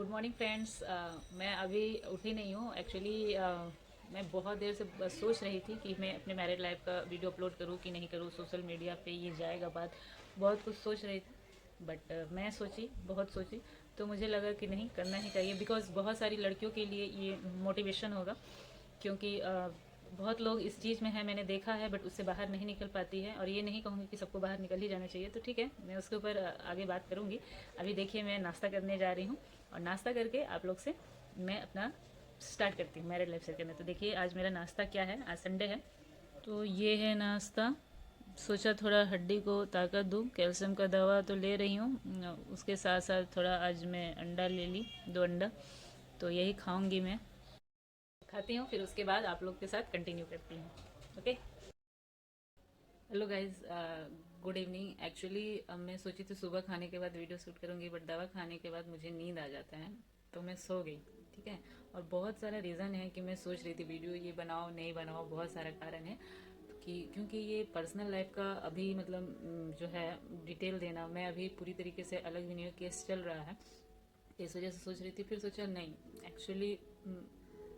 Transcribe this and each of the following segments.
Good morning friends. मैं अभी उठी नहीं हूँ एक्चुअली। मैं बहुत देर से बस सोच रही थी कि मैं अपने मैरिड लाइफ का वीडियो अपलोड करूँ कि नहीं करूँ, सोशल मीडिया पे ये जाएगा बात। बहुत कुछ सोच रही थी बट मैं सोची, बहुत सोची, तो मुझे लगा कि नहीं, करना ही चाहिए बिकॉज बहुत सारी लड़कियों के लिए ये मोटिवेशन होगा। क्योंकि बहुत लोग इस चीज़ में है, मैंने देखा है, बट उससे बाहर नहीं निकल पाती है। और ये नहीं कहूँगी कि सबको बाहर निकल ही जाना चाहिए, तो ठीक है, मैं उसके ऊपर आगे बात करूँगी। अभी देखिए, मैं नाश्ता करने जा रही हूँ और नाश्ता करके आप लोग से मैं अपना स्टार्ट करती हूँ मैरिड लाइफ शेयर करने। तो देखिए, आज मेरा नाश्ता क्या है, आज संडे है, तो ये है नाश्ता। सोचा थोड़ा हड्डी को ताकत दूँ, कैल्शियम का दवा तो ले रही हूँ, उसके साथ साथ थोड़ा आज मैं अंडा ले ली, 2 अंडा, तो यही खाऊंगी मैं। खाती हूँ, फिर उसके बाद आप लोग के साथ कंटिन्यू करती हूँ। Okay, hello guys, good evening. Actually मैं सोची थी सुबह खाने के बाद वीडियो शूट करूँगी, बट दवा खाने के बाद मुझे नींद आ जाता है, तो मैं सो गई। ठीक है, और बहुत सारा रीज़न है कि मैं सोच रही थी वीडियो ये बनाओ नहीं बनाओ, बहुत सारा कारण है कि क्योंकि ये पर्सनल लाइफ का अभी मतलब जो है डिटेल देना, मैं अभी पूरी तरीके से अलग भी नहीं हूँ, केस चल रहा है, इस वजह से सोच रही थी। फिर सोचा नहीं, एक्चुअली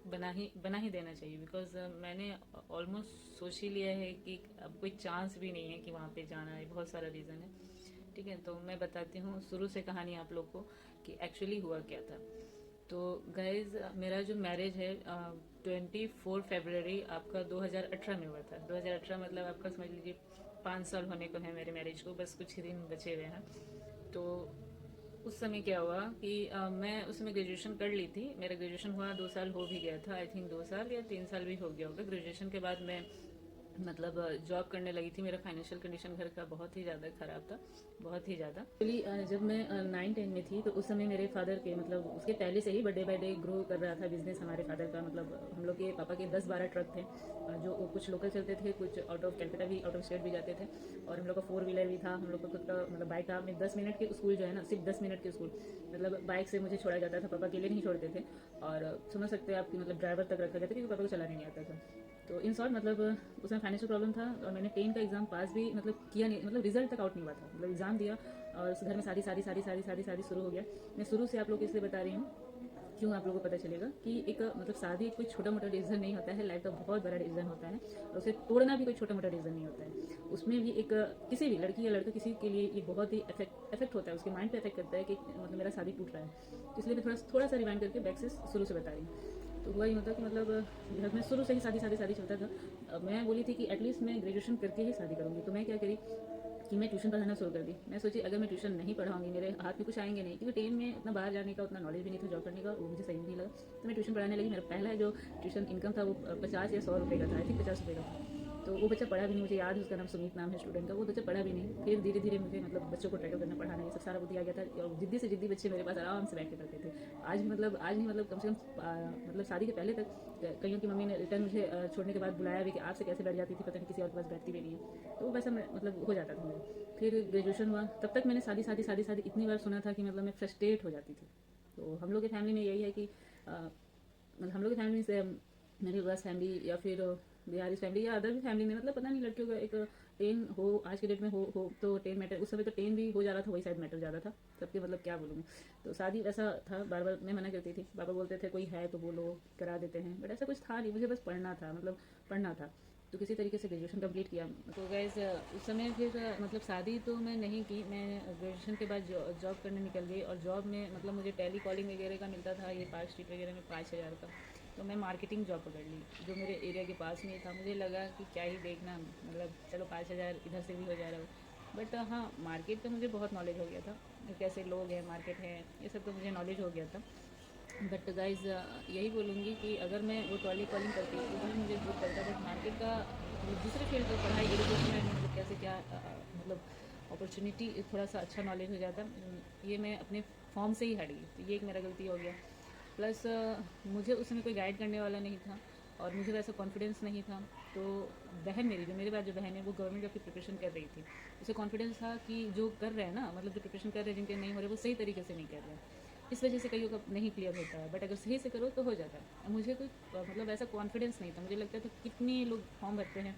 बना ही देना चाहिए बिकॉज मैंने ऑलमोस्ट सोच ही लिया है कि अब कोई चांस भी नहीं है कि वहाँ पे जाना है, बहुत सारा रीज़न है। ठीक है, तो मैं बताती हूँ शुरू से कहानी आप लोग को कि एक्चुअली हुआ क्या था। तो गाइज, मेरा जो मैरिज है 24 फरवरी आपका 2018 में हुआ था। 2018 मतलब आपका समझ लीजिए 5 साल होने को है मेरे मैरिज को, बस कुछ ही दिन बचे हुए हैं। तो उस समय क्या हुआ कि मैं उस समय ग्रेजुएशन कर ली थी, मेरा ग्रेजुएशन हुआ 2 साल हो भी गया था, आई थिंक 2 साल या 3 साल भी हो गया होगा। ग्रेजुएशन के बाद मैं मतलब जॉब करने लगी थी। मेरा फाइनेंशियल कंडीशन घर का बहुत ही ज़्यादा ख़राब था, बहुत ही ज़्यादा। एक्चुअली जब मैं 9-10 में थी, तो उस समय मेरे फादर के मतलब उसके पहले से ही डे बाई डे ग्रो कर रहा था बिजनेस हमारे फादर का। मतलब हम लोग के पापा के 10-12 ट्रक थे, जो कुछ लोकल चलते थे, कुछ आउट ऑफ कैलकाटा भी, आउट ऑफ स्टेट भी जाते थे। और हम लोग का 4 व्हीलर भी था, हम लोग का खुद का मतलब बाइक था। मैं 10 मिनट के स्कूल जो है ना, सिर्फ 10 मिनट के स्कूल, मतलब बाइक से मुझे छोड़ा जाता था, पापा अकेले नहीं छोड़ते थे। और समझ सकते हैं आपकी, मतलब ड्राइवर तक रखा गया था क्योंकि पापा को चलाने नहीं आता था। तो इन शॉर्ट मतलब उसमें फाइनेंशियल प्रॉब्लम था और मैंने 10 का एग्ज़ाम पास भी मतलब किया नहीं, मतलब रिजल्ट तक आउट नहीं हुआ था, मतलब एग्ज़ाम दिया और उस घर में शादी शुरू हो गया। मैं शुरू से आप लोग को इसलिए बता रही हूँ, क्यों आप लोगों को पता चलेगा कि एक मतलब शादी कोई छोटा मोटा डिसीजन नहीं होता है, लाइफ का बहुत बड़ा डिसीजन होता है। और उसे तोड़ना भी कोई छोटा मोटा डिसीजन नहीं होता है। उसमें भी एक किसी भी लड़की या लड़का किसी के लिए ये बहुत ही इफेक्ट होता है, उसके माइंड पे इफेक्ट करता है कि मतलब मेरा शादी टूट रहा है। तो इसलिए मैं थोड़ा थोड़ा सा रिवाइंड करके बैक से शुरू से बता रही हूँ। तो हुआ ही होता कि मतलब घर में शुरू से ही शादी चलता था। मैं बोली थी कि एटलीस्ट मैं ग्रेजुएशन करके ही शादी करूँगी। तो मैं क्या करी कि मैं ट्यूशन पढ़ाना शुरू कर दी। मैं सोची अगर मैं ट्यूशन नहीं पढ़ाऊंगी मेरे हाथ में कुछ आएंगे नहीं, क्योंकि 10 में इतना बाहर जाने का उतना नॉलेज भी नहीं था जॉब करने का, वो मुझे सही नहीं लगा। तो मैं ट्यूशन पढ़ाने लगी। मेरा पहला जो ट्यूशन इनकम था वो 50 या 100 रुपये का था, आई थिंक 50 रुपये का था। तो वो बच्चा पढ़ा भी नहीं, मुझे याद है उसका नाम सुमित नाम है स्टूडेंट का। वो बच्चा पढ़ा भी नहीं। फिर धीरे धीरे मुझे मतलब बच्चों को ट्रैकल करना, पढ़ाना, ये सब सारा बुद्धि आ गया था। और जिद्दी से जिद्दी बच्चे मेरे पास आराम से बैठ के पढ़ते थे। आज भी मतलब आज नहीं, मतलब कम से कम मतलब शादी के पहले तक कईयों की मम्मी ने रिटर्न मुझे छोड़ने के बाद बुलाया भी कि आपसे कैसे बैठ जाती थी, पता नहीं किसी और के पास बैठती भी नहीं है। तो वैसा मतलब हो जाता था मुझे। फिर ग्रेजुएशन हुआ, तब तक मैंने शादी इतनी बार सुना था कि मतलब मैं फ्रस्ट्रेट हो जाती थी। तो हम लोग की फैमिली में यही है कि मतलब हम लोग की फैमिली से मेरी बस फैमिली या फिर बिहारी फैमिली या अदर भी फैमिली में, मतलब पता नहीं लड़कियों का एक 10 हो आज के डेट में हो तो 10 मैटर, उस समय तो 10 भी हो जा रहा था, वही शायद मैटर ज़्यादा था सबके, मतलब क्या बोलूँ मैं। तो शादी वैसा था, बार बार मैं मना करती थी, पापा बोलते थे कोई है तो बोलो करा देते हैं, बट ऐसा कुछ था नहीं, मुझे बस पढ़ना था, मतलब पढ़ना था। तो किसी तरीके से ग्रेजुएशन कंप्लीट किया। तो गैस उस समय फिर मतलब शादी तो मैं नहीं की। मैं ग्रेजुएशन के बाद जॉब करने निकल गई और जॉब में मतलब मुझे टेली कॉलिंग वगैरह का मिलता था, ये पार्क स्ट्रीट वगैरह में 5,000 का। तो मैं मार्केटिंग जॉब पकड़ ली, जो मेरे एरिया के पास में ही था। मुझे लगा कि क्या ही देखना, मतलब चलो 5,000 इधर से भी हो जा रहा हो। बट हाँ, मार्केट का मुझे बहुत नॉलेज हो गया था, कैसे लोग हैं, मार्केट है, ये सब तो मुझे नॉलेज हो गया था। बट गाइज यही बोलूँगी कि अगर मैं वो टॉली कॉलिंग करती तो भी मुझे ग्रुप करता, बट मार्केट का मतलब दूसरे फील्ड का पढ़ाई, एजुकेशन में मतलब कैसे क्या मतलब अपॉर्चुनिटी थोड़ा सा अच्छा नॉलेज हो जाता। ये मैं अपने फॉर्म से ही हट गई, तो ये एक मेरा गलती हो गया। प्लस मुझे उस समय कोई गाइड करने वाला नहीं था और मुझे वैसा कॉन्फिडेंस नहीं था। तो बहन मेरी, जो मेरे बाद जो बहन है, वो गवर्नमेंट जॉब की प्रिपरेशन कर रही थी। उसे कॉन्फिडेंस था कि जो कर रहे हैं ना, मतलब जो प्रिपरेशन कर रहे हैं, जिनके नहीं हो रहे वो सही तरीके से नहीं कर रहे हैं। इस वजह से कईयों का नहीं क्लियर होता है, बट अगर सही से करो तो हो जाता है। मुझे कोई मतलब ऐसा कॉन्फिडेंस नहीं था। मुझे लगता था कितने लोग फॉर्म भरते हैं,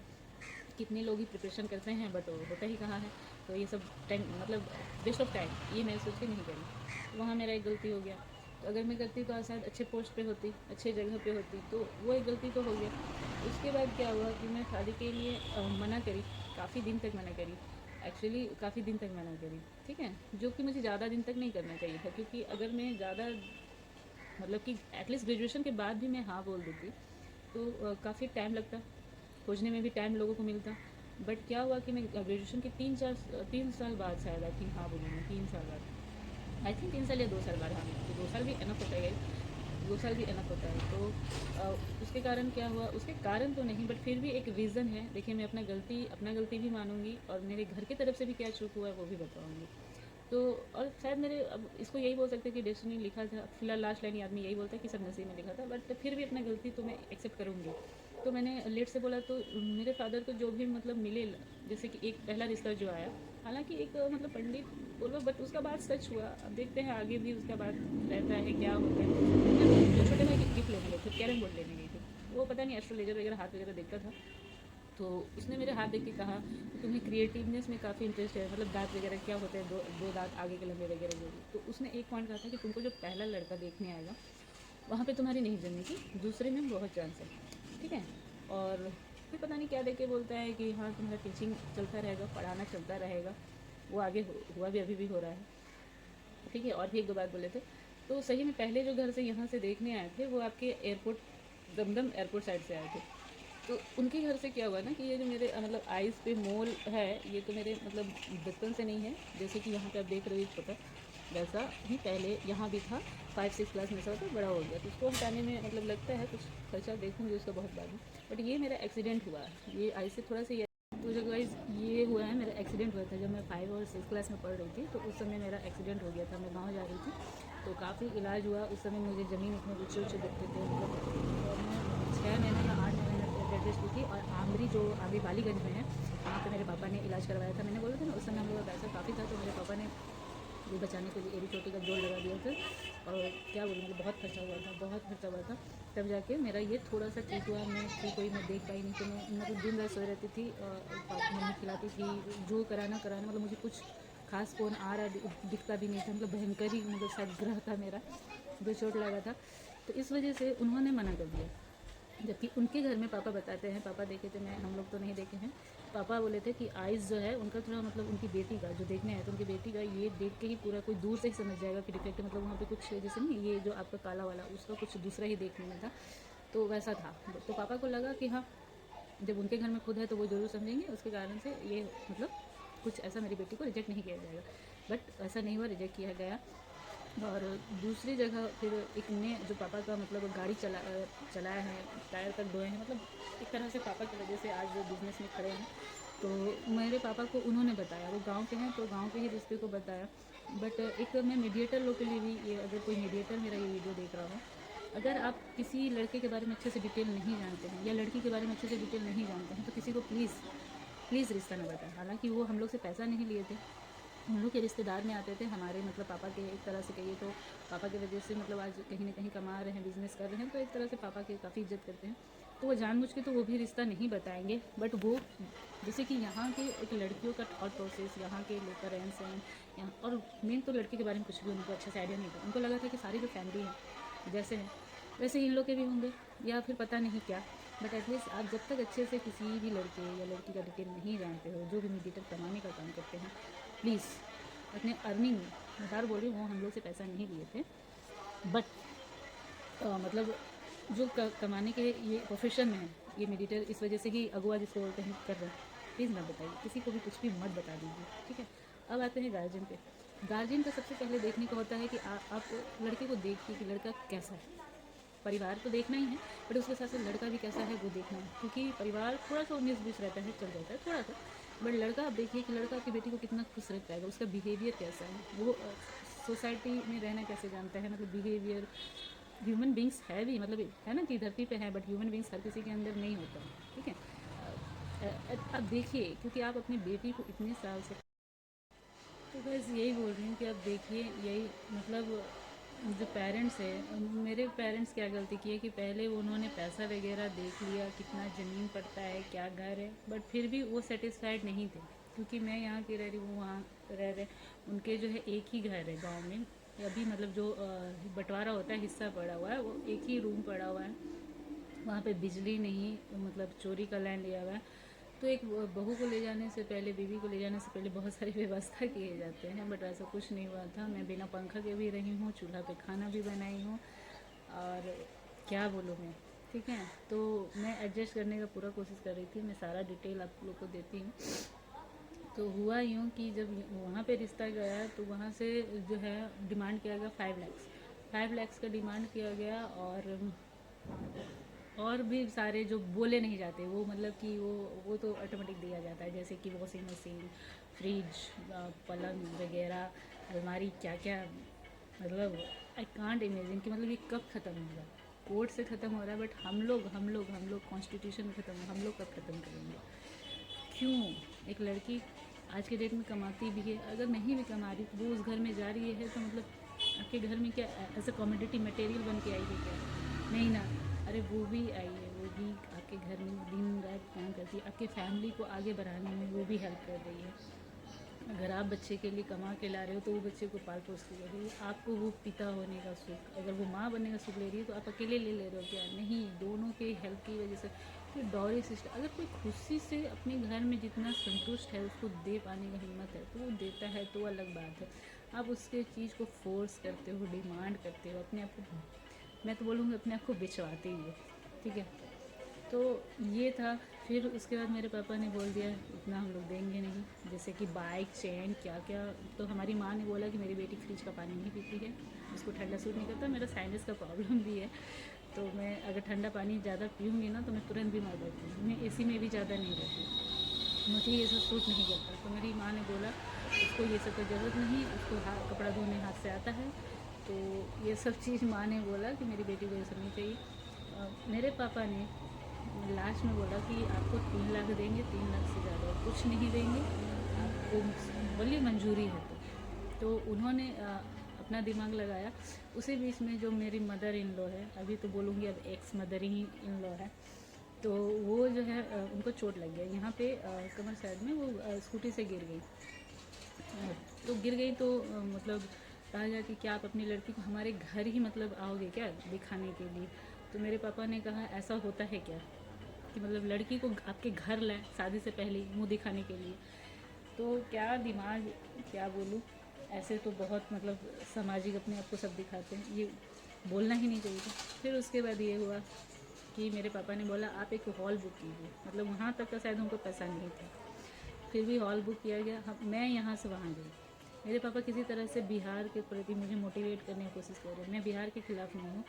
कितने लोग ही प्रिपरेशन करते हैं, बट होता ही कहाँ है। तो ये सब टाइम मतलब वेस्ट ऑफ टाइम, ये मैं सोच के नहीं करी। तो वहाँ मेरा एक गलती हो गया। तो अगर मैं करती तो आज शायद अच्छे पोस्ट पे होती, अच्छे जगह पे होती। तो वो एक गलती तो हो गया। उसके बाद क्या हुआ कि मैं शादी के लिए मना करी, काफ़ी दिन तक मना करी। एक्चुअली काफ़ी दिन तक मना करी, ठीक है, जो कि मुझे ज़्यादा दिन तक नहीं करना चाहिए था, क्योंकि अगर मैं ज़्यादा मतलब कि एटलीस्ट ग्रेजुएशन के बाद भी मैं हाँ बोल देती तो काफ़ी टाइम लगता, खोजने में भी टाइम लोगों को मिलता। बट क्या हुआ कि मैं ग्रेजुएशन के 3 साल बाद शायद आई थिंक हाँ बोली मैं, 3 साल बाद, आई थिंक 3 साल या 2 साल बाद। हाँ, तो 2 साल भी एनफ होता है, 2 साल भी एनफ होता है। तो उसके कारण क्या हुआ, उसके कारण तो नहीं बट फिर भी एक रीज़न है। देखिए, मैं अपना गलती भी मानूंगी और मेरे घर की तरफ से भी क्या चूक हुआ है वो भी बताऊंगी। तो और शायद मेरे, अब इसको यही बोल सकते हैं कि डेस्टिनी लिखा था, फिलहाल लास्ट लाइन आदमी यही बोलता है कि सब नसीब में लिखा था, बट फिर भी अपना गलती तो मैं एक्सेप्ट करूँगी। तो मैंने लेट से बोला, तो मेरे फादर को जो भी मतलब मिले, जैसे कि एक पहला रिश्ता जो आया, हालांकि एक मतलब पंडित बोलो, बट उसका बात सच हुआ। अब देखते हैं आगे भी उसका बात रहता है क्या होता है। जो छोटे भाई की गिफ्ट लेने गए थे, कैरम बोर्ड लेने गई थी, वो पता नहीं एस्ट्रोलॉजर वगैरह हाथ वगैरह देखता था। तो उसने मेरे हाथ देख के कहा कि तुम्हें क्रिएटिवनेस में काफ़ी इंटरेस्ट है, मतलब दांत वगैरह क्या होते हैं, दो दांत आगे के लंबे वगैरह जो भी। तो उसने एक पॉइंट कहा था कि तुमको जो पहला लड़का देखने आएगा वहाँ पे तुम्हारी नहीं जमने की, दूसरे में बहुत चांस है, ठीक है। और फिर पता नहीं क्या देख के बोलता है कि हाँ तुम्हारा टीचिंग चलता रहेगा, पढ़ाना चलता रहेगा। वो आगे हुआ भी, अभी भी हो रहा है, ठीक है। और भी एक दो बात बोले थे। तो सही में पहले जो घर से यहाँ से देखने आए थे वो आपके एयरपोर्ट, दमदम एयरपोर्ट साइड से आए थे। तो उनके घर से क्या हुआ ना कि ये जो मेरे मतलब आइज़ पे मोल है, ये तो मेरे मतलब बचपन से नहीं है। जैसे कि यहाँ पे आप देख रहे हो छोटा, वैसा ही पहले यहाँ भी था। 5-6 क्लास में ऐसा था, बड़ा हो गया। तो उसको हटाने में मतलब लगता है कुछ खर्चा, देखूँगी उसका बहुत बाद में। बट ये मेरा एक्सीडेंट हुआ है, ये आई से थोड़ा सा। तो जो गाइस ये हुआ है, मेरा एक्सीडेंट हुआ था जब मैं 5 और 6 क्लास में पढ़ रही थी। तो उस समय मेरा एक्सीडेंट हो गया था, मैं गाँव जा रही थी। तो काफ़ी इलाज हुआ उस समय, मुझे ज़मीन इतने ऊँचे ऊँचे दिखते थे, मतलब। और मैं 6 महीने या 8 महीने में बेड रेस्ट की थी। और आमरी जो अभी बालीगंज में है, वहाँ पे मेरे पापा ने इलाज करवाया था। मैंने बोला था ना उस समय हम लोग का पैसा काफ़ी था, तो मेरे पापा ने वो बचाने के लिए एड़ी चोटी का जोड़ लगा दिया था। और क्या बोलूँ, मतलब बहुत खर्चा हुआ था, बहुत खर्चा हुआ था। तब जाके मेरा ये थोड़ा सा ठीक हुआ। मैं ठीक हुई, मैं देख पाई नहीं, तो मैं मतलब दिन रात सोई रहती थी। मम्मी खिलाती थी, जो कराना कराना, मतलब मुझे कुछ खास कौन आ रहा दिखता भी नहीं था, मतलब भयंकर ही मतलब शायद ग्रह था मेरा जो चोट लगा था। तो इस वजह से उन्होंने मना कर दिया। जबकि उनके घर में पापा बताते हैं, पापा देखे थे, मैं हम लोग तो नहीं देखे हैं। पापा बोले थे कि आइज़ जो है उनका थोड़ा मतलब उनकी बेटी का जो देखने आया था, उनकी बेटी का ये देख के ही पूरा कोई दूर से ही समझ जाएगा कि डिफेक्ट, मतलब वहाँ पे कुछ जैसे नहीं, ये जो आपका काला वाला उसका कुछ दूसरा ही देखने में था। तो वैसा था। तो पापा को लगा कि हाँ, जब उनके घर में खुद है तो वो ज़रूर समझेंगे, उसके कारण से ये मतलब कुछ ऐसा मेरी बेटी को रिजेक्ट नहीं किया जाएगा। बट ऐसा नहीं हुआ, रिजेक्ट किया गया। और दूसरी जगह फिर एक ने जो पापा का मतलब गाड़ी चलाया है, टायर तक धोए हैं, मतलब एक तरह से पापा की वजह से आज वो बिज़नेस में खड़े हैं। तो मेरे पापा को उन्होंने बताया, वो गांव के हैं तो गांव के ही रिश्ते को बताया। बट एक मैं मीडिएटर लोग के लिए भी, ये अगर कोई मीडिएटर मेरा ये वीडियो देख रहा हो, अगर आप किसी लड़के के बारे में अच्छे से डिटेल नहीं जानते हैं या लड़की के बारे में अच्छे से डिटेल नहीं जानते हैं, तो किसी को प्लीज़ प्लीज़ रिश्ता न बताएं। हालांकि वो हम लोग से पैसा नहीं लिए थे, हम लोग के रिश्तेदार में आते थे, हमारे मतलब पापा के एक तरह से कहिए तो पापा की वजह से मतलब आज कहीं ना कहीं कमा रहे हैं, बिज़नेस कर रहे हैं, तो एक तरह से पापा की काफ़ी इज्जत करते हैं। तो वो जानबूझ के तो वो भी रिश्ता नहीं बताएंगे। बट वो जैसे कि यहाँ के एक लड़कियों का थॉट प्रोसेस, यहाँ के लोग का रहन सहन, यहाँ और मेन तो लड़की के बारे में कुछ भी उनको अच्छा से आइडिया नहीं था। उनको लगा था कि सारी जो फैमिली है जैसे हैं वैसे ही इन लोग के भी होंगे, या फिर पता नहीं क्या। बट एटलीस्ट आप जब तक अच्छे से किसी भी लड़के या लड़की का डिटेल नहीं जानते हो, जो भी मीडिएटर कमाने का काम करते हैं, प्लीज़ अपने अर्निंग, मैं बार बोल रही हूँ, वो हम लोग से पैसा नहीं लिए थे। बट मतलब जो कमाने के ये प्रोफेशन में है, ये मेडिटर इस वजह से ही अगुआ जिसको बोलते हैं कर रहे हैं। प्लीज़ मत बताइए, किसी को भी कुछ भी मत बता दीजिए, ठीक है। अब आते हैं गार्जियन पे। गार्जियन का सबसे पहले देखने का होता है कि आप लड़के को देखिए कि लड़का कैसा है। परिवार तो देखना ही है, बट उसके साथ साथ लड़का भी कैसा है वो देखना है, क्योंकि परिवार थोड़ा सा 19-20 रहता है, चल जाता है थोड़ा सा। बट लड़का आप देखिए कि लड़का आपकी बेटी को कितना खुश रख पाएगा, उसका बिहेवियर कैसा है, वो सोसाइटी में रहना कैसे जानता है, मतलब बिहेवियर। ह्यूमन बींग्स है भी, मतलब है ना कि धरती पे है, बट ह्यूमन बींग्स हर किसी के अंदर नहीं होता, ठीक है। अब देखिए, क्योंकि आप अपनी बेटी को इतने साल से, तो बस यही बोल रही हूँ कि अब देखिए, यही मतलब जो पेरेंट्स है, मेरे पेरेंट्स क्या गलती की है कि पहले उन्होंने पैसा वगैरह देख लिया, कितना ज़मीन पड़ता है, क्या घर है, बट फिर भी वो सेटिस्फाइड नहीं थे। क्योंकि मैं यहाँ की रह रही हूँ, वहाँ रह रहे, उनके जो है एक ही घर है गांव में, अभी मतलब जो बंटवारा होता है हिस्सा पड़ा हुआ है, वो एक ही रूम पड़ा हुआ है, वहाँ पे बिजली नहीं, मतलब चोरी का लैंड लिया हुआ है। तो एक बहू को ले जाने से पहले, बीवी को ले जाने से पहले बहुत सारी व्यवस्था किए जाते हैं, बट ऐसा कुछ नहीं हुआ था। मैं बिना पंखा के भी रही हूँ, चूल्हा पे खाना भी बनाई हूँ, और क्या बोलूँ मैं, ठीक है। तो मैं एडजस्ट करने का पूरा कोशिश कर रही थी, मैं सारा डिटेल आप लोग को देती हूँ। तो हुआ यूँ कि जब वहाँ पे रिश्ता गया तो वहाँ से जो है डिमांड किया गया 5 लाख, 5 लाख का डिमांड किया गया। और भी सारे जो बोले नहीं जाते वो, मतलब कि वो तो ऑटोमेटिक दिया जाता है, जैसे कि वॉशिंग मशीन, फ्रिज, पलंग वगैरह, अलमारी, क्या क्या, मतलब आई कांट इमेजिन कि मतलब ये कब ख़त्म होगा। कोर्ट से ख़त्म हो रहा है, बट हम लोग कॉन्स्टिट्यूशन ख़त्म, हम लोग कब ख़त्म करेंगे? क्यों? एक लड़की आज के डेट में कमाती भी है, अगर नहीं भी कमा रही वो उस घर में जा रही है, तो मतलब आपके घर में क्या ऐसा कमोडिटी मटेरियल बन के आई है क्या? नहीं ना। अरे वो भी आई है, वो भी आपके घर में दिन रात काम करती है, आपके फैमिली को आगे बढ़ाने में वो भी हेल्प कर रही है। अगर आप बच्चे के लिए कमा के ला रहे हो तो वो बच्चे को पाल पोस के ले रही है, आपको वो पिता होने का सुख, अगर वो माँ बनने का सुख ले रही है तो आप अकेले ले ले रहे हो क्या? नहीं, दोनों के हेल्प की वजह से। फिर डॉरी सिस्टम, अगर कोई खुशी से अपने घर में जितना संतुष्ट है उसको दे पाने का हिम्मत है तो वो देता है, तो अलग बात है। आप उसके चीज़ को फोर्स करते हो, डिमांड करते हो, अपने आप को, मैं तो बोलूँगी अपने आप को बेचवाते ही हो, ठीक है। तो ये था। फिर उसके बाद मेरे पापा ने बोल दिया इतना हम लोग देंगे नहीं, जैसे कि बाइक, चेन, क्या क्या। तो हमारी माँ ने बोला कि मेरी बेटी फ्रिज का पानी नहीं पीती है, उसको ठंडा सूट नहीं करता, मेरा साइनस का प्रॉब्लम भी है, तो मैं अगर ठंडा पानी ज़्यादा पीऊँगी ना तो मैं तुरंत बीमार पड़ती हूँ, मैं एसी में भी ज़्यादा नहीं रहती, मुझे ये सब सूट नहीं करता। तो मेरी माँ ने बोला उसको ये सब की ज़रूरत नहीं, उसको कपड़ा धोने हाथ से आता है। तो ये सब चीज़ माँ ने बोला कि मेरी बेटी को ये सब नहीं चाहिए। मेरे पापा ने लास्ट में बोला कि आपको 3 लाख देंगे, 3 लाख से ज़्यादा कुछ नहीं देंगे, आपको बोलिए मंजूरी है तो उन्होंने अपना दिमाग लगाया। उसी बीच में जो मेरी मदर इन लॉ है, अभी तो बोलूँगी अब x mother he in law है, तो वो जो है उनको चोट लग गया यहाँ पे कमर साइड में, वो स्कूटी से गिर गई। तो गिर गई तो मतलब कहा गया कि क्या आप अपनी लड़की को हमारे घर ही मतलब आओगे क्या दिखाने के लिए? तो मेरे पापा ने कहा ऐसा होता है क्या कि मतलब लड़की को आपके घर लाए शादी से पहले ही मुंह दिखाने के लिए? तो क्या दिमाग, क्या बोलूँ, ऐसे तो बहुत मतलब सामाजिक अपने आप को सब दिखाते हैं, ये बोलना ही नहीं चाहिए था। फिर उसके बाद ये हुआ कि मेरे पापा ने बोला आप एक हॉल बुक कीजिए, मतलब वहाँ तक का शायद उनको पैसा नहीं था, फिर भी हॉल बुक किया गया। मैं यहाँ से वहाँ गई। मेरे पापा किसी तरह से बिहार के प्रति मुझे मोटिवेट करने की कोशिश कर रहे हैं। मैं बिहार के ख़िलाफ़ नहीं हूँ,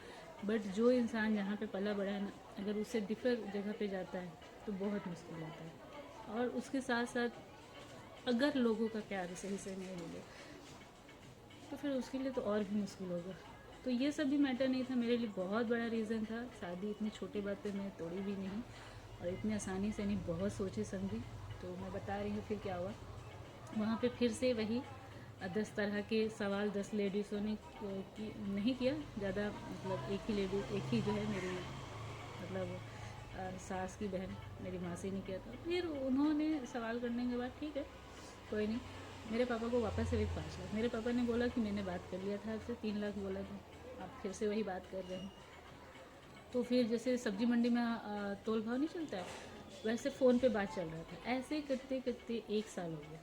बट जो इंसान जहाँ पे पला बड़ा है ना, अगर उससे डिफर जगह पे जाता है तो बहुत मुश्किल होता है। और उसके साथ साथ अगर लोगों का प्यार सही से नहीं मिले तो फिर उसके लिए तो और भी मुश्किल होगा। तो ये सब भी मैटर नहीं था, मेरे लिए बहुत बड़ा रीज़न था। शादी इतनी छोटी बात पे मैं तोड़ी भी नहीं, और इतनी आसानी से नहीं, बहुत सोची समझी। तो मैं बता रही हूँ फिर क्या हुआ। वहाँ पे फिर से वही 10 तरह के सवाल 10 लेडीज़ों ने नहीं किया ज़्यादा, मतलब एक ही लेडी, एक ही जो है मेरी मतलब सास की बहन मेरी मासी ने किया था। फिर उन्होंने सवाल करने के बाद ठीक है कोई नहीं, मेरे पापा को वापस से वही 5 लाख। मेरे पापा ने बोला कि मैंने बात कर लिया था आपसे, 3 लाख बोला था, आप फिर से वही बात कर रहे हैं। तो फिर जैसे सब्जी मंडी में तोल भाव नहीं चलता है, वैसे फ़ोन पे बात चल रहा था। ऐसे करते करते 1 साल हो गया,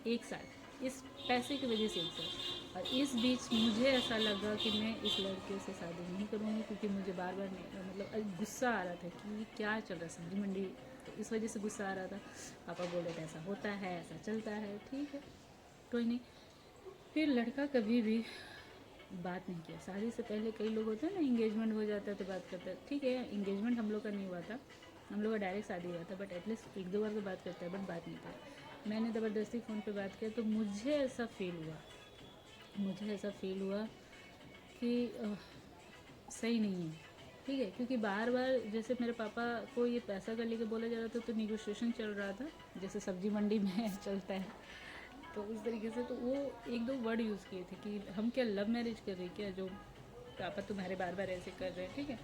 1 साल इस पैसे की वजह से 1 साल। और इस बीच मुझे ऐसा लगा कि मैं इस लड़के से शादी नहीं करूँगी, क्योंकि मुझे बार बार मतलब गुस्सा आ रहा था कि क्या चल रहा है सब्जी मंडी, तो इस वजह से गुस्सा आ रहा था। पापा बोल रहे थे ऐसा होता है, ऐसा चलता है, ठीक है कोई नहीं। फिर लड़का कभी भी बात नहीं किया। शादी से पहले कई लोग होते हैं ना, इंगेजमेंट हो जाता है तो बात करता है, ठीक है इंगेजमेंट हम लोग का नहीं हुआ था, हम लोग का डायरेक्ट शादी हुआ था, बट एटलीस्ट 1-2 बार तो बात करता है, बट बात नहीं किया। मैंने ज़बरदस्ती फ़ोन पे बात किया तो मुझे ऐसा फील हुआ कि सही नहीं है, ठीक है। क्योंकि बार बार जैसे मेरे पापा को ये पैसा का लेके बोला जा रहा था, तो निगोशिएशन चल रहा था जैसे सब्जी मंडी में चलता है, तो उस तरीके से। तो वो 1-2 वर्ड यूज़ किए थे कि हम क्या लव मैरिज कर रहे हैं क्या, जो पापा तुम्हारे बार बार ऐसे कर रहे हैं, ठीक है।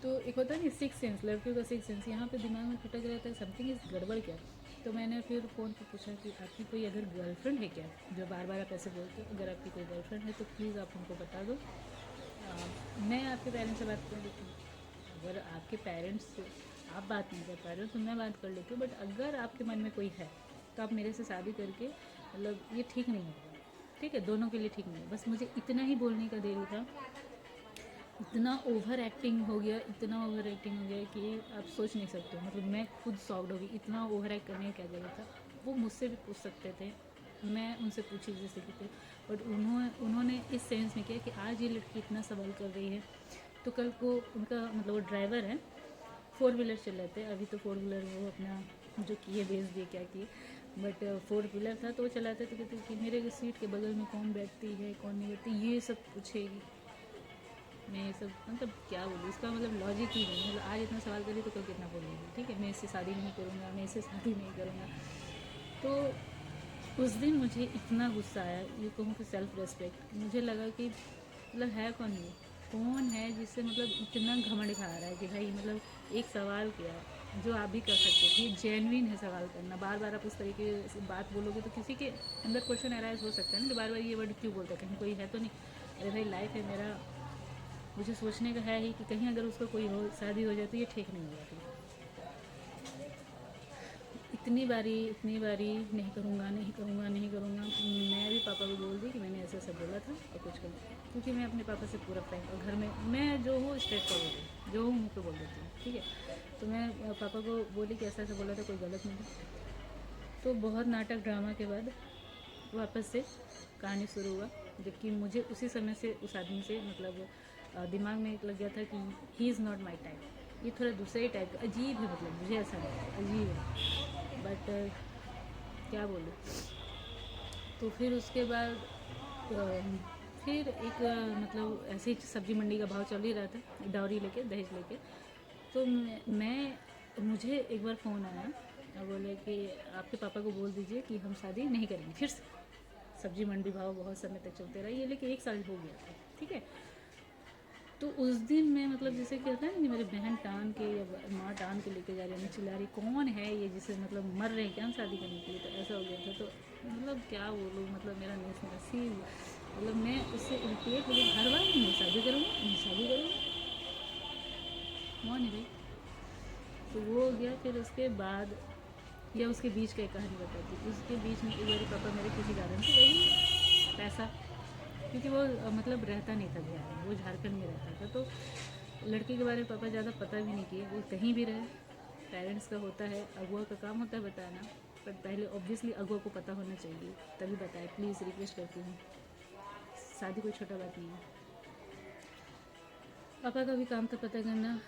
तो एक होता है ना 6 सेंस, लड़कियों का 6 सेंस यहाँ पे दिमाग में खटक रहा था, समथिंग इज़ गड़बड़ क्या। तो मैंने फिर फ़ोन पे पूछा कि आपकी कोई अगर गर्लफ्रेंड है क्या, जो बार बार आप ऐसे बोलते हो, अगर आपकी कोई गर्लफ्रेंड है तो प्लीज़ आप हमको बता दो, मैं आपके पेरेंट्स से बात कर लेती हूँ। अगर आपके पेरेंट्स से आप बात नहीं कर पा रहे हो तो मैं बात कर लेती हूँ, बट अगर आपके मन में कोई है तो आप मेरे से शादी करके, मतलब ये ठीक नहीं होगा, ठीक है, दोनों के लिए ठीक नहीं है। बस मुझे इतना ही बोलने का देरी था। इतना ओवर एक्टिंग हो गया, इतना ओवर एक्टिंग हो गया कि आप सोच नहीं सकते हो। मतलब मैं खुद सॉक्ड हो गई, इतना ओवर एक्ट करने का क्या जरूरत था। वो मुझसे भी पूछ सकते थे, मैं उनसे पूछी जैसे कि थे, बट उन्होंने इस सेंस में किया कि आज ये लड़की इतना सवाल कर रही है तो कल को उनका, मतलब वो ड्राइवर है, 4 व्हीलर चलाते हैं, अभी तो 4 व्हीलर वो अपना जो किए बेच दिए क्या किए, बट 4 व्हीलर था तो वो चलाते थे। कहते कि मेरे सीट के बगल में कौन बैठती है कौन नहीं बैठती, ये सब पूछेगी। मैं ये सब मतलब क्या बोलूँ, इसका मतलब लॉजिक ही नहीं। मतलब आज इतना सवाल करी तो कल कितना बोलेगी, ठीक है, मैं इससे शादी नहीं करूँगा, मैं इससे शादी नहीं करूँगा। तो उस दिन मुझे इतना गुस्सा आया, ये कहूँ कि सेल्फ रेस्पेक्ट, मुझे लगा कि मतलब है कौन ये, कौन है जिससे मतलब इतना घमंड खा रहा है कि भाई मतलब एक सवाल किया जो आप भी कर सकते थे। जेन्युइन है सवाल करना, बार बार आप उस तरीके से बात बोलोगे तो किसी के अंदर क्वेश्चन अराइज हो सकता है ना कि बार बार ये वर्ड क्यों बोलता है, कहीं कोई है तो नहीं। अरे भाई लाइफ है मेरा, मुझे सोचने का है ही कि कहीं अगर उसका कोई हो, शादी हो जाए तो ये ठीक नहीं होगा। फिर इतनी बारी नहीं करूँगा नहीं करूँगा नहीं करूँगा। मैं भी पापा को बोल दी कि मैंने ऐसे ऐसा बोला था और कुछ कर, क्योंकि मैं अपने पापा से पूरा फ्रैंक, और घर में मैं जो हूँ स्ट्रेट फॉरवर्ड हूँ, जो हूँ मुँह पे बोल देती हूँ, ठीक है। तो मैं पापा को बोली कि ऐसा ऐसा बोला था, कोई गलत नहीं था। तो बहुत नाटक ड्रामा के बाद वापस से कहानी शुरू हुआ, जबकि मुझे उसी समय से उस आदमी से मतलब दिमाग में एक लग गया था कि he is not my type, ये थोड़ा दूसरे ही टाइप का अजीब है, मतलब मुझे ऐसा लगता है अजीब है, बट क्या बोलूँ। तो फिर उसके बाद फिर एक मतलब ऐसे ही सब्जी मंडी का भाव चल ही रहा था, डॉरी लेके, दहेज लेके। तो मुझे एक बार फ़ोन आया और बोले कि आपके पापा को बोल दीजिए कि हम शादी नहीं करेंगे फिर से। सब्जी मंडी भाव बहुत समय तक चलते रहा, ये लेके 1 साल हो गया था, ठीक है। तो उस दिन मैं मतलब जैसे कहता है ना कि मेरी बहन टान के या माँ टान के लेके जा रही है, मैं चिल्ला रही कौन है ये जिसे मतलब मर रहे हैं क्या हम शादी करने के लिए, तो ऐसा हो गया था। तो मतलब क्या बोलूँ, मतलब मेरा नसीब, मतलब मैं उससे इरिटेट हो गई, हर बार मैं शादी करूँगा मैं शादी करूँगा, कौन है भाई। तो वो हो गया। फिर उसके बाद या उसके बीच का एक कहानी बताती हूँ। उसके बीच में एक बार पापा मेरे किसी कारण से, वही पैसा, क्योंकि वो मतलब रहता नहीं था बिहार में, वो झारखंड में रहता था। तो लड़के के बारे में पापा ज़्यादा पता भी नहीं किए, वो कहीं भी रहे, पेरेंट्स का होता है, अगुआ का काम होता है बताना, पर पहले ऑब्वियसली अगुआ को पता होना चाहिए तभी बताए, प्लीज़ रिक्वेस्ट करती हूँ, शादी कोई छोटा बात नहीं है। पापा का भी काम था पता करना।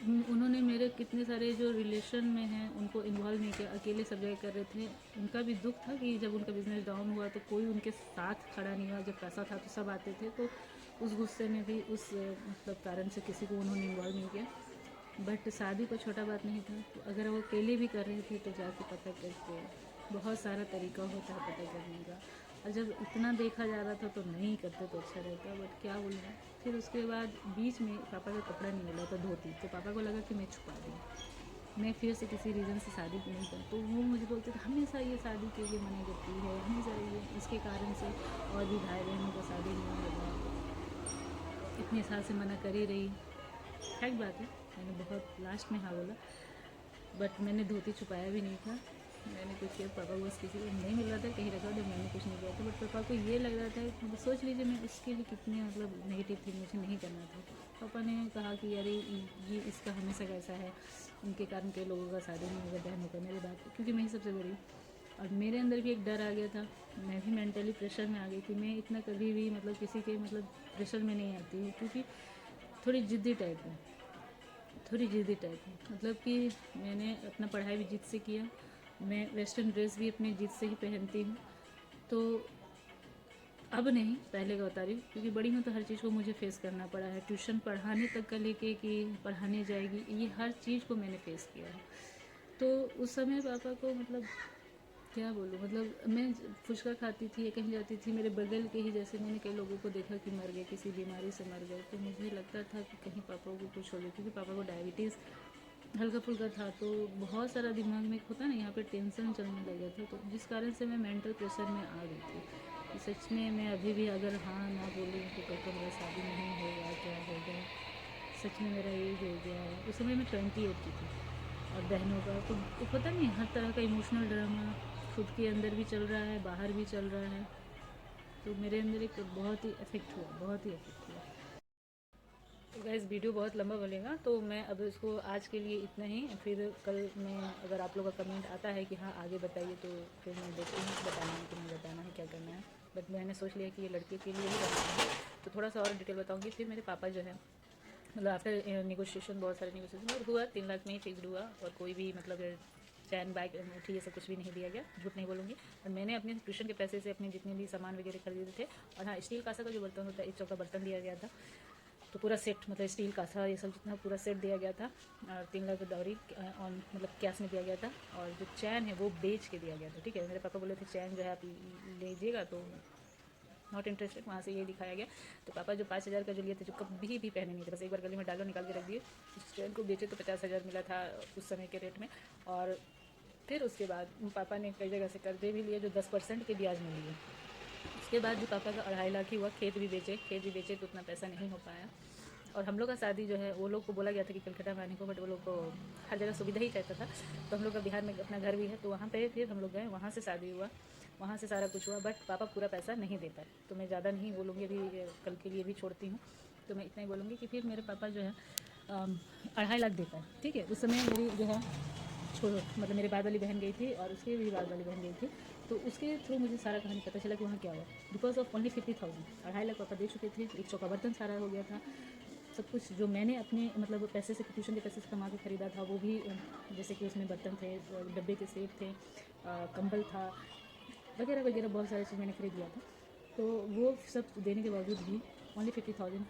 उन्होंने मेरे कितने सारे जो रिलेशन में हैं उनको इन्वॉल्व नहीं किया, अकेले सब जगह कर रहे थे। उनका भी दुख था कि जब उनका बिजनेस डाउन हुआ तो कोई उनके साथ खड़ा नहीं हुआ, जब पैसा था तो सब आते थे। तो उस गुस्से में भी, उस मतलब कारण से किसी को उन्होंने इन्वॉल्व नहीं किया। बट शादी को छोटा बात नहीं था, तो अगर वो अकेले भी कर रहे थे तो जाके पता करते, बहुत सारा तरीका होता है पता करने का। और जब इतना देखा जा रहा था तो नहीं करते तो अच्छा रहता, बट क्या बोलूँ। फिर उसके बाद बीच में पापा का कपड़ा नहीं मिला था, धोती, तो पापा को लगा कि मैं छुपा दूँ, मैं फिर से किसी रीज़न से शादी नहीं कर। तो वो मुझे बोलते थे हमेशा ये शादी के लिए मना करती है, हमेशा ये इसके कारण से और भी भाई बहनों का शादी नहीं होगा, इतने साल से मना कर ही रही। फैक्ट बात है, मैंने बहुत लास्ट में हाँ बोला, बट मैंने धोती छुपाया भी नहीं था, मैंने कुछ किया। पापा को बस किसी को नहीं मिल रहा था, कहीं रखा था, मैंने कुछ नहीं किया था, बट पापा को ये लग रहा था, मतलब सोच लीजिए मैं उसके लिए कितनी मतलब नेगेटिव थी, मुझे नहीं करना था। पापा ने कहा कि अरे ये इसका हमेशा कैसा है, उनके कारण कई लोगों का शादी नहीं होगा, बहनों का, मेरी बात, क्योंकि मैं ही सबसे बड़ी हूँ। और मेरे अंदर भी एक डर आ गया था, मैं भी मेंटली प्रेशर में आ गई थी। मैं इतना कभी भी मतलब किसी के मतलब प्रेशर में नहीं आती हूँ, क्योंकि थोड़ी ज़िद्दी टाइप हूँ, मतलब कि मैंने अपना पढ़ाई भी जिद से किया, मैं वेस्टर्न ड्रेस भी अपनी जिद से ही पहनती हूँ। तो अब नहीं, पहले का बता रही हूँ, क्योंकि बड़ी हूँ तो हर चीज़ को मुझे फेस करना पड़ा है, ट्यूशन पढ़ाने तक का लेके कि पढ़ाने जाएगी, ये हर चीज़ को मैंने फेस किया है। तो उस समय पापा को मतलब क्या बोलूँ, मतलब मैं फुचका खाती थी या कहीं जाती थी, मेरे बगल के ही जैसे मैंने कई लोगों को देखा कि मर गए, किसी बीमारी से मर गए, तो मुझे लगता था कि कहीं पापा को कुछ हो गया, क्योंकि पापा को डायबिटीज़ हल्का फुल्का था, तो बहुत सारा दिमाग में होता ना यहाँ पे टेंशन चलने लगा था, तो जिस कारण से मैं मेंटल प्रेशर में आ गई थी कि सच में मैं अभी भी अगर हाँ ना बोलूँ तो कल को मेरा शादी नहीं होगा, क्या होगा, सच में मेरा एज हो गया है। उस समय मैं 28 की थी और बहनों का तो होता नहीं, हर तरह का इमोशनल ड्रामा खुद के अंदर भी चल रहा है, बाहर भी चल रहा है, तो मेरे अंदर एक बहुत ही इफेक्ट हुआ, बहुत ही इफेक्ट हुआ। तो गाइस वीडियो बहुत लंबा बनेगा, तो मैं अब इसको आज के लिए इतना ही। फिर कल मैं अगर आप लोगों का कमेंट आता है कि हाँ आगे बताइए, तो फिर मैं देखती हूँ बताना है कि नहीं बताना है, क्या करना है। बट मैंने सोच लिया कि ये लड़के के लिए ही बनाना है, तो थोड़ा सा और डिटेल बताऊँगी। फिर मेरे पापा जो है, मतलब आफ्टर नेगोशिएशन, बहुत सारे नेगोशिएशन और हुआ, 3 लाख में ही फिक्स हुआ, और कोई भी मतलब चैन बैग अंगूठी ये सब कुछ भी नहीं दिया गया, झूठ नहीं बोलूँगी। और मैंने अपने ट्यूशन के पैसे से अपने जितने भी सामान वगैरह खरीदे थे, और हाँ स्टील कासा का जो बर्तन होता है, 1 चौका बर्तन दिया गया था, तो पूरा सेट, मतलब स्टील का था, ये सब जितना पूरा सेट दिया गया था। और 3 लाख दौरी ऑन मतलब कैश में दिया गया था, और जो चैन है वो बेच के दिया गया था। ठीक है, मेरे पापा बोले थे चैन जो है आप लीजिएगा, तो नॉट इंटरेस्टेड, वहाँ से ये दिखाया गया। तो पापा जो 5,000 का जो लिए थे, जो कभी भी पहने नहीं थे, बस एक बार गले में डालो, निकाल के रख दिए। उस चैन को बेचे तो 50,000 मिला था उस समय के रेट में। और फिर उसके बाद पापा ने कई जगह से कर्जे भी लिए, जो 10% के ब्याज में लिए। उसके बाद भी पापा का 2.5 लाख ही हुआ। खेत भी बेचे तो उतना पैसा नहीं हो पाया। और हम लोग का शादी जो है, वो लोग को बोला गया था कि कलकत्ता में आने को, बट वो लोग को हर जगह सुविधा ही चाहता था। तो हम लोग का बिहार में अपना घर भी है, तो वहाँ पे फिर हम लोग गए, वहाँ से शादी हुआ, वहाँ से सारा कुछ हुआ। बट पापा पूरा पैसा नहीं दे पाए। तो मैं ज़्यादा नहीं बोलूँगी, अभी कल के लिए भी छोड़ती हूँ। तो मैं इतना ही बोलूँगी कि फिर मेरे पापा जो है 2.5 लाख दे पाए। ठीक है, उस समय मेरी जो है छोड़ो, मतलब मेरे बाद वाली बहन गई थी और उसके भी बाद वाली बहन गई थी, तो उसके थ्रू मुझे सारा कहानी पता चला कि वहाँ क्या हुआ। बिकॉज ऑफ ओनली 50,000, 2.5 लाख पापा दे चुके थे, 1 चौका बर्तन सारा हो गया था। सब कुछ जो मैंने अपने मतलब पैसे से, ट्यूशन के पैसे से कमा के ख़रीदा था, वो भी जैसे कि उसमें बर्तन थे, डब्बे के सेट थे, कंबल था, वगैरह वगैरह बहुत सारी चीज़ मैंने खरीद लिया था। तो वो सब देने के बावजूद भी ओनली 50,000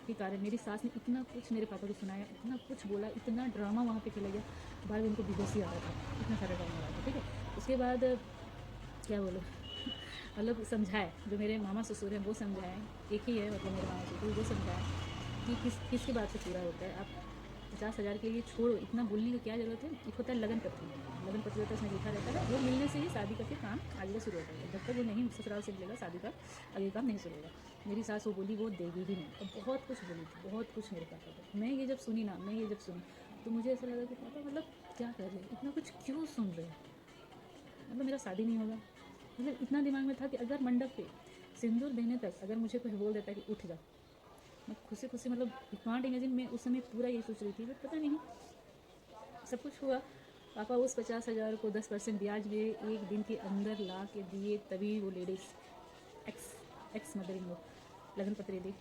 के कारण मेरी सास ने इतना कुछ मेरे पापा को सुनाया, इतना कुछ बोला, इतना ड्रामा वहाँ पे खेला गया। बार बार उनको बेहोशी आ रहा था, इतना सारा ड्रामा आ रहा था। ठीक है, उसके बाद क्या बोलो मतलब समझाए, जो मेरे मामा ससुर हैं वो समझाए, एक ही है मतलब मेरे मामा ससुर, वो समझाए कि किसके बात से पूरा होता है। आप 50,000 के लिए छोड़ो, इतना बोलने की क्या ज़रूरत है। एक होता है लगन पत्री, लगन पत्री होता है, उसमें लिखा रहता है वो मिलने से ही शादी का फिर काम आगे का शुरू होता है। जब तक वो नहीं ससुराल से मिलेगा, शादी का आगे काम नहीं शुरू होगा। मेरी सास वो बोली, वो देगी ही नहीं, और बहुत कुछ बोली थी, बहुत कुछ मेरे पापा को। मैं ये जब सुनी ना, तो मुझे ऐसा लगा कि पापा मतलब क्या कर रहे हैं, इतना कुछ क्यों सुन रहे हैं, मतलब मेरा शादी नहीं होगा। मतलब इतना दिमाग में था कि अगर मंडप पे सिंदूर देने तक अगर मुझे कोई बोल देता कि उठ जा, मैं खुशी खुशी, मतलब कांट इमेजिन, मैं उस समय पूरा ये सोच रही थी। बट पता नहीं, सब कुछ हुआ। पापा उस 50,000 को 10% ब्याज में एक दिन के अंदर ला के दिए, तभी वो ladies x x mother in law लगन पत्र दी।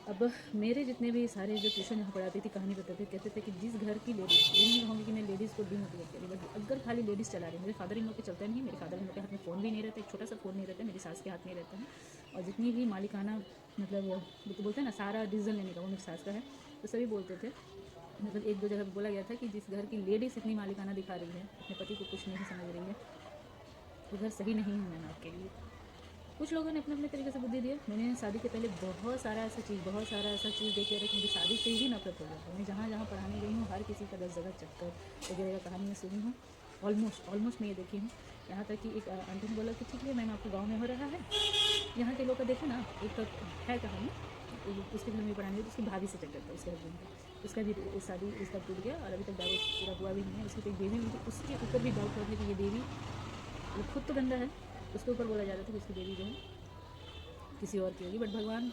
अब मेरे जितने भी सारे जो ट्यूशन यहाँ पढ़ाती थी, कहानी बताते कहते थे कि जिस घर की लेडीज़, ये नहीं कहूँगी कि मैं लेडीज़ को डिमोटिवेट करी, बट अगर खाली लेडीज़ चला रही, मेरे फादर इन लॉ के चलता नहीं, मेरे फादर इन लॉ के हाथ में फ़ोन भी नहीं रहता, एक छोटा सा फ़ोन नहीं रहता, मेरी सास के हाथ में रहता है। और जितनी भी मालिकाना मतलब तो बोलते हैं ना, सारा डिसीजन लेने का वो मेरी सास का है। तो सभी बोलते थे, मतलब 1-2 जगह बोला गया था कि जिस घर की लेडीज़ इतनी मालिकाना दिखा रही है, अपने पति को कुछ नहीं समझ रही है, वो घर सही नहीं है मैम आपके लिए। कुछ लोगों ने अपने अपने तरीके से बुद्धि दिया। मैंने शादी के पहले बहुत सारा ऐसा चीज़ देख लिया था कि मुझे शादी से ही नफरत हो गया था। मैं जहाँ जहाँ पढ़ाने गई हूँ, हर किसी का 10 जगह चक्कर वगैरह का कहानी मैं सुनी हूँ। ऑलमोस्ट मैं ये देखी हूँ। यहाँ तक कि एक आंटी ने बोला कि ठीक है मैम, आपको गाँव में हो रहा है, यहाँ के लोग का देखो ना। एक तो है कहानी, उसके घर में पढ़ाने गई, तो उसकी भाभी से चक्कर था उसके हस्बैंड का, उसका भी शादी उसका टूट गया और अभी तक डाइवोर्स पूरा हुआ भी नहीं है। उसकी तो एक बेबी हुई थी, उसके ऊपर भी डाउट था कि ये बेबी, वो खुद तो गंदा है, उसके ऊपर बोला जा रहा था कि उसकी बेबी जो है किसी और की होगी। बट भगवान,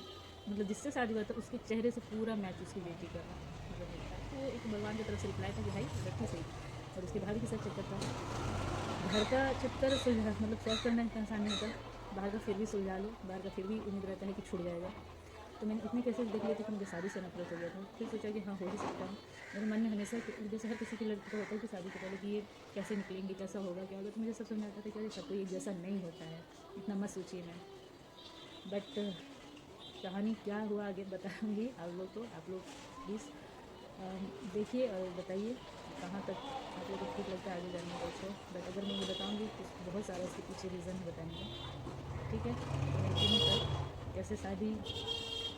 मतलब जिससे शादी हुआ था उसके चेहरे से पूरा मैच उसकी बेटी का मतलब होता है। तो एक भगवान की तरफ से रिप्लाई था कि भाई लड़की सही। और उसकी भाभी के साथ चक्कर था, घर का चक्कर सुलझा, मतलब सॉल्व करना इतना आसान नहीं होता। बाहर का फिर भी सुलझा लो, बाहर का फिर भी उम्मीद रहता है कि छूट जाएगा। तो मैंने इतने केसेस देख लिए थे कि मुझे शादी से नफरत हो गया था। फिर सोचा कि हाँ हो ही सकता है। मेरे मन में हमेशा जैसे हर किसी की लड़की का होता है कि शादी के पहले कि ये कैसे निकलेंगे, कैसा होगा, क्या होगा। तो मुझे सब समझ आता था कि अरे सब कोई एक जैसा नहीं होता है, इतना मत सोचिए मैम। बट कहानी क्या हुआ आगे बताऊंगी आप लोग को। आप लोग प्लीज़ देखिए और बताइए कहाँ तक आप लोग को ठीक लगता है आगे जाने का। अच्छा, बट अगर मैं ये बताऊंगी तो बहुत सारा इसके पीछे रीज़न है बताने का। ठीक है, तो मैं इतनी तक कैसे शादी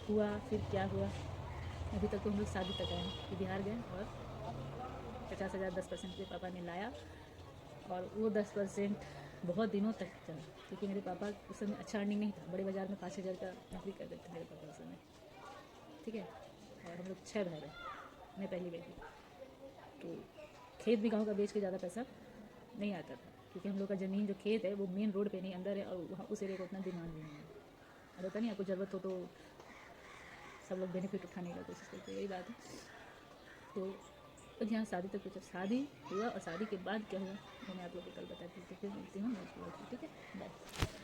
हुआ, फिर क्या हुआ, अभी तक तो हम लोग शादी तक आए हैं कि बिहार गए और 50,000 10% के पापा ने लाया, और वो 10% बहुत दिनों तक चला, क्योंकि मेरे पापा उस समय अच्छा अर्निंग नहीं था, बड़े बाज़ार में 5,000 का नौकरी करते थे मेरे पापा उस समय, ठीक है। और हम लोग 6 भाई, मैं पहली बेटी। तो खेत भी गांव का बेच के ज़्यादा पैसा नहीं आता था, क्योंकि हम लोग का ज़मीन जो खेत है वो मेन रोड पे नहीं, अंदर है, और वहाँ उस एरिया को उतना डिमांड भी नहीं है। और होता नहीं, आपको ज़रूरत हो तो सब लोग बेनिफिट उठाने की कोशिश करते हैं, यही बात है। तो यहाँ शादी तक तो, जब शादी हुआ और शादी के बाद क्या हुआ वो मैं आप लोग को कल बताती हूँ। तो फिर मिलती हूँ नेक्स्ट ब्लॉग में, ठीक है, बाय।